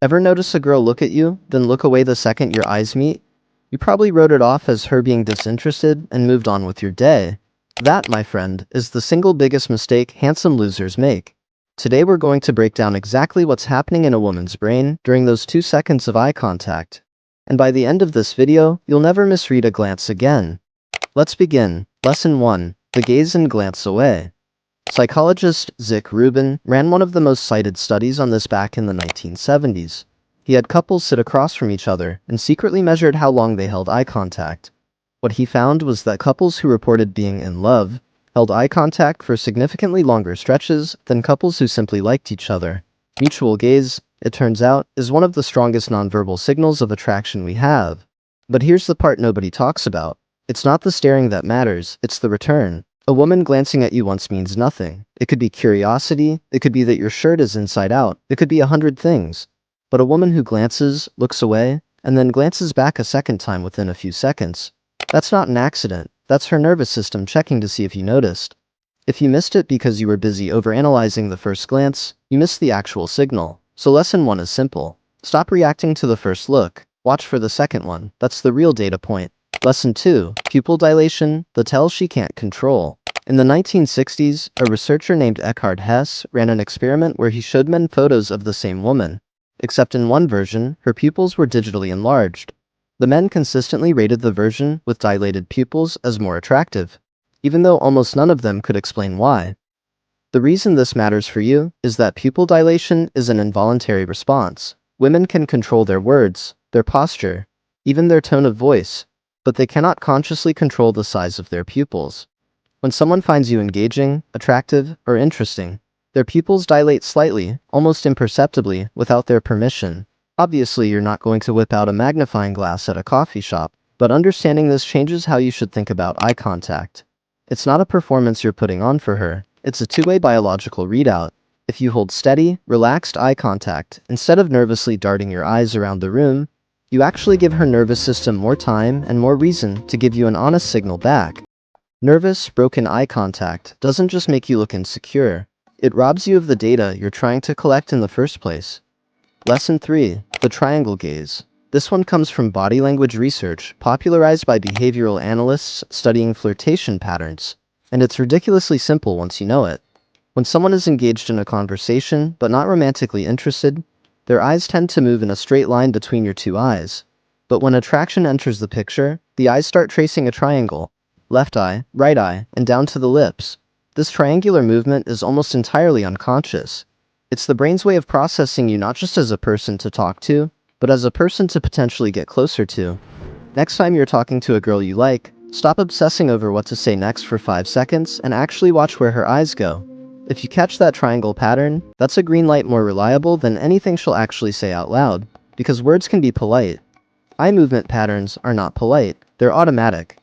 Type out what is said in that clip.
Ever notice a girl look at you, then look away the second your eyes meet? You probably wrote it off as her being disinterested and moved on with your day. That, my friend, is the single biggest mistake handsome losers make. Today we're going to break down exactly what's happening in a woman's brain during those 2 seconds of eye contact. And by the end of this video, you'll never misread a glance again. Let's begin. Lesson 1. The gaze and glance away. Psychologist Zick Rubin ran one of the most cited studies on this back in the 1970s. He had couples sit across from each other and secretly measured how long they held eye contact. What he found was that couples who reported being in love held eye contact for significantly longer stretches than couples who simply liked each other. Mutual gaze, it turns out, is one of the strongest nonverbal signals of attraction we have. But here's the part nobody talks about. It's not the staring that matters, it's the return. A woman glancing at you once means nothing. It could be curiosity, it could be that your shirt is inside out, it could be 100 things. But a woman who glances, looks away, and then glances back a second time within a few seconds, that's not an accident, that's her nervous system checking to see if you noticed. If you missed it because you were busy overanalyzing the first glance, you missed the actual signal. So lesson 1 is simple. Stop reacting to the first look. Watch for the second one. That's the real data point. Lesson 2. Pupil dilation, the tell she can't control. In the 1960s, a researcher named Eckhard Hess ran an experiment where he showed men photos of the same woman. Except in one version, her pupils were digitally enlarged. The men consistently rated the version with dilated pupils as more attractive, even though almost none of them could explain why. The reason this matters for you is that pupil dilation is an involuntary response. Women can control their words, their posture, even their tone of voice, but they cannot consciously control the size of their pupils. When someone finds you engaging, attractive, or interesting, their pupils dilate slightly, almost imperceptibly, without their permission. Obviously, you're not going to whip out a magnifying glass at a coffee shop, but understanding this changes how you should think about eye contact. It's not a performance you're putting on for her, it's a two-way biological readout. If you hold steady, relaxed eye contact, instead of nervously darting your eyes around the room, you actually give her nervous system more time and more reason to give you an honest signal back. Nervous, broken eye contact doesn't just make you look insecure, it robs you of the data you're trying to collect in the first place. Lesson 3. The triangle gaze. This one comes from body language research popularized by behavioral analysts studying flirtation patterns, and it's ridiculously simple once you know it. When someone is engaged in a conversation but not romantically interested, their eyes tend to move in a straight line between your two eyes. But when attraction enters the picture, the eyes start tracing a triangle, left eye, right eye, and down to the lips. This triangular movement is almost entirely unconscious. It's the brain's way of processing you not just as a person to talk to, but as a person to potentially get closer to. Next time you're talking to a girl you like, stop obsessing over what to say next for 5 seconds and actually watch where her eyes go. If you catch that triangle pattern, that's a green light more reliable than anything she'll actually say out loud, because words can be polite. Eye movement patterns are not polite, they're automatic.